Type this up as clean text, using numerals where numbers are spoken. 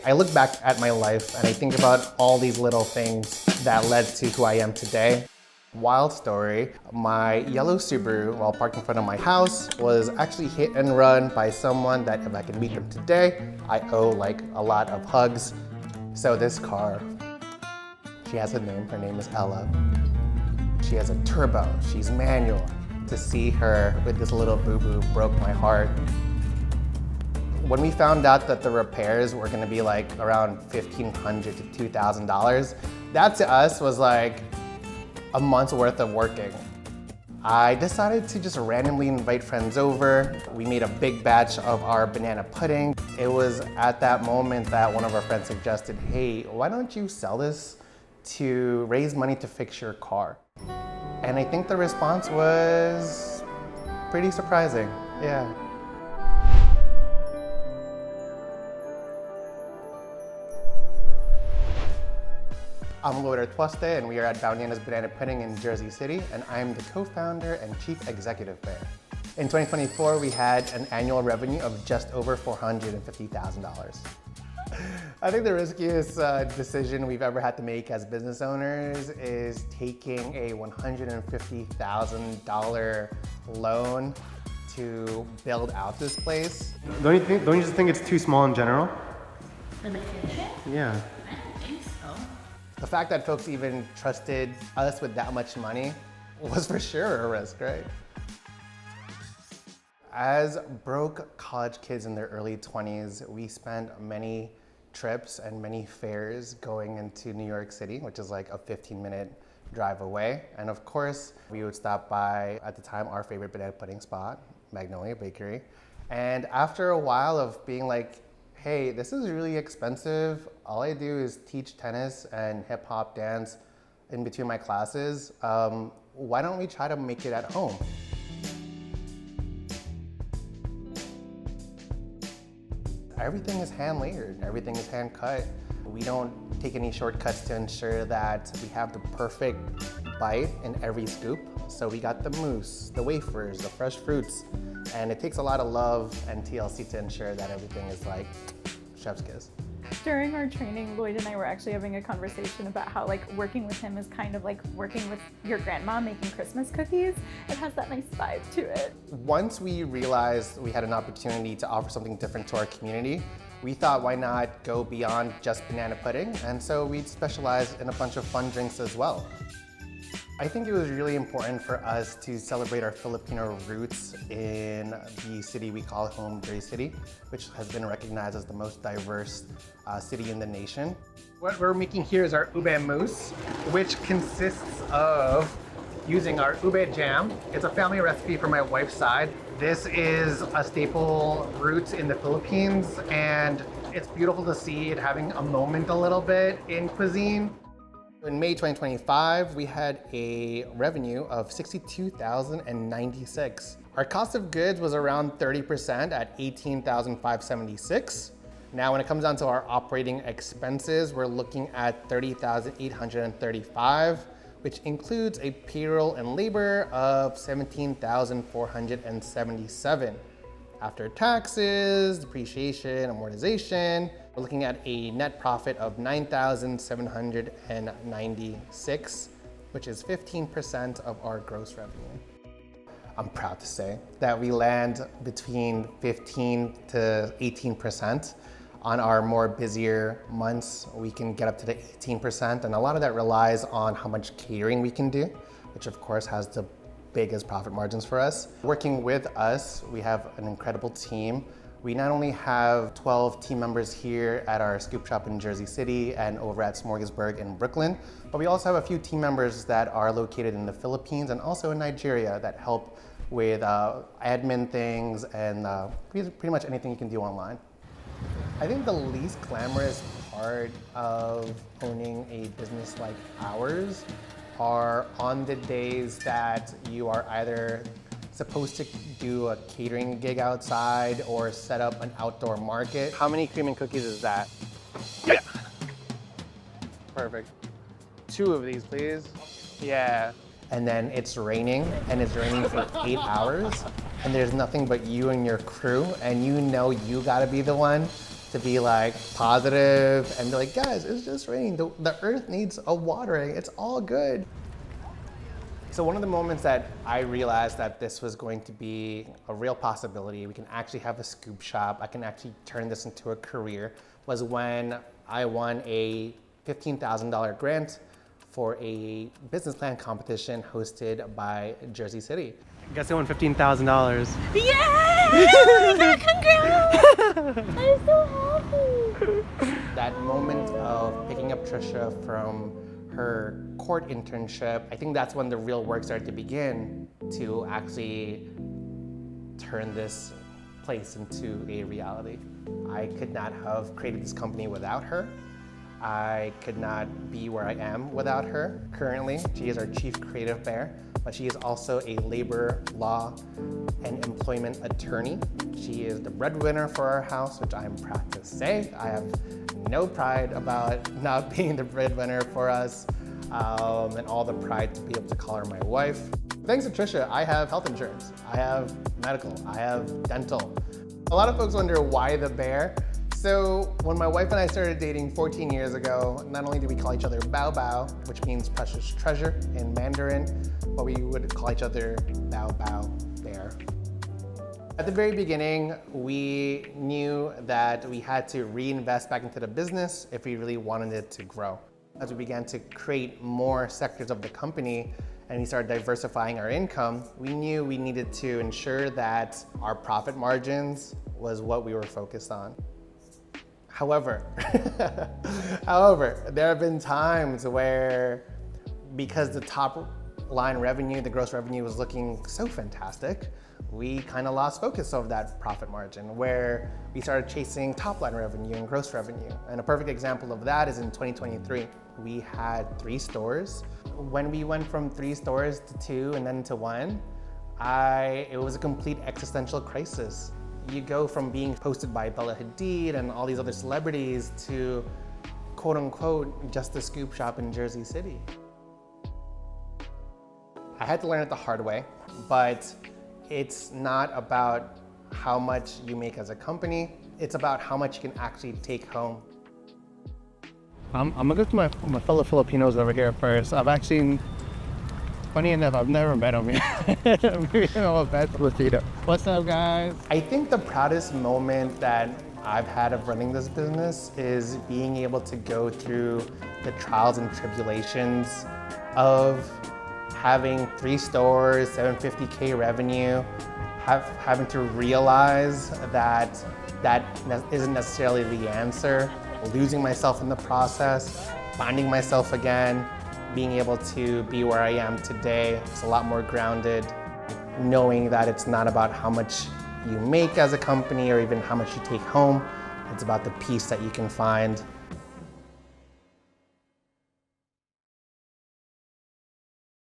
I look back at my life and I think about all these little things that led to who I am today. Wild story, my yellow Subaru while parked in front of my house was actually hit and run by someone that if I could meet them today, I owe like a lot of hugs. So this car, she has a name, her name is Ella. She has a turbo, she's manual. To see her with this little boo-boo broke my heart. When we found out that the repairs were gonna be like around $1,500 to $2,000, that to us was like a month's worth of working. I decided to just randomly invite friends over. We made a big batch of our banana pudding. It was at that moment that one of our friends suggested, hey, why don't you sell this to raise money to fix your car? And I think the response was pretty surprising, yeah. I'm Lloyd Ortuoste, and we are at Baonanas Banana Pudding in Jersey City, and I'm the co-founder and chief executive there. In 2024, we had an annual revenue of just over $450,000. I think the riskiest decision we've ever had to make as business owners is taking a $150,000 loan to build out this place. Don't you just think it's too small in general? The location? Yeah. I don't think so. The fact that folks even trusted us with that much money was for sure a risk, right? As broke college kids in their early 20s, we spent many trips and many fares going into New York City, which is like a 15-minute drive away. And of course, we would stop by, at the time, our favorite banana pudding spot, Magnolia Bakery. And after a while of being like, hey, this is really expensive. All I do is teach tennis and hip hop dance in between my classes. Why don't we try to make it at home? Everything is hand layered, everything is hand cut. We don't take any shortcuts to ensure that we have the perfect bite in every scoop. So we got the mousse, the wafers, the fresh fruits, and it takes a lot of love and TLC to ensure that everything is like chef's kiss. During our training, Lloyd and I were actually having a conversation about how like working with him is kind of like working with your grandma making Christmas cookies. It has that nice vibe to it. Once we realized we had an opportunity to offer something different to our community, we thought why not go beyond just banana pudding, and so we specialized in a bunch of fun drinks as well. I think it was really important for us to celebrate our Filipino roots in the city we call home, Jersey City, which has been recognized as the most diverse city in the nation. What we're making here is our ube mousse, which consists of using our ube jam. It's a family recipe from my wife's side. This is a staple root in the Philippines, and it's beautiful to see it having a moment a little bit in cuisine. In May 2025, we had a revenue of $62,096. Our cost of goods was around 30% at $18,576. Now, when it comes down to our operating expenses, we're looking at $30,835, which includes a payroll and labor of $17,477. After taxes, depreciation, amortization, we're looking at a net profit of $9,796, which is 15% of our gross revenue. I'm proud to say that we land between 15 to 18%. On our more busier months, we can get up to the 18%, and a lot of that relies on how much catering we can do, which of course has the biggest profit margins for us. Working with us, we have an incredible team. We not only have 12 team members here at our scoop shop in Jersey City and over at Smorgasburg in Brooklyn, but we also have a few team members that are located in the Philippines and also in Nigeria that help with admin things and pretty much anything you can do online. I think the least glamorous part of owning a business like ours are on the days that you are either supposed to do a catering gig outside or set up an outdoor market. How many cream and cookies is that? Yeah. Perfect. 2 of these, please. Yeah. And then it's raining, and it's raining for 8 hours, and there's nothing but you and your crew, and you know you gotta be the one to to be like positive and be like, guys, it's just raining. The earth needs a watering. It's all good. So one of the moments that I realized that this was going to be a real possibility, we can actually have a scoop shop, I can actually turn this into a career, was when I won a $15,000 grant for a business plan competition hosted by Jersey City. Guess I won $15,000. Yeah! Congrats! I'm so happy. That moment of picking up Trisha from her court internship, I think that's when the real work started to begin to actually turn this place into a reality. I could not have created this company without her. I could not be where I am without her. Currently, she is our chief creative bear, but she is also a labor, law, and employment attorney. She is the breadwinner for our house, which I'm proud to say. I have no pride about not being the breadwinner for us, and all the pride to be able to call her my wife. Thanks to Trisha, I have health insurance, I have medical, I have dental. A lot of folks wonder why the bear. So when my wife and I started dating 14 years ago, not only did we call each other Bao Bao, which means precious treasure in Mandarin, but we would call each other Bao Bao Bear. At the very beginning, we knew that we had to reinvest back into the business if we really wanted it to grow. As we began to create more sectors of the company and we started diversifying our income, we knew we needed to ensure that our profit margins was what we were focused on. However, there have been times where, because the top line revenue, the gross revenue was looking so fantastic, we kind of lost focus of that profit margin, where we started chasing top line revenue and gross revenue. And a perfect example of that is in 2023. We had 3 stores. When we went from 3 stores to 2 and then to 1, it was a complete existential crisis. You go from being posted by Bella Hadid and all these other celebrities to, quote unquote, just a scoop shop in Jersey City. I had to learn it the hard way, but it's not about how much you make as a company, it's about how much you can actually take home. I'm gonna go to my fellow Filipinos over here first. Funny enough, I've never met them yet. What's up, guys? I think the proudest moment that I've had of running this business is being able to go through the trials and tribulations of having 3 stores, 750K revenue, having to realize that isn't necessarily the answer, losing myself in the process, finding myself again, being able to be where I am today. It's a lot more grounded, knowing that it's not about how much you make as a company or even how much you take home. It's about the peace that you can find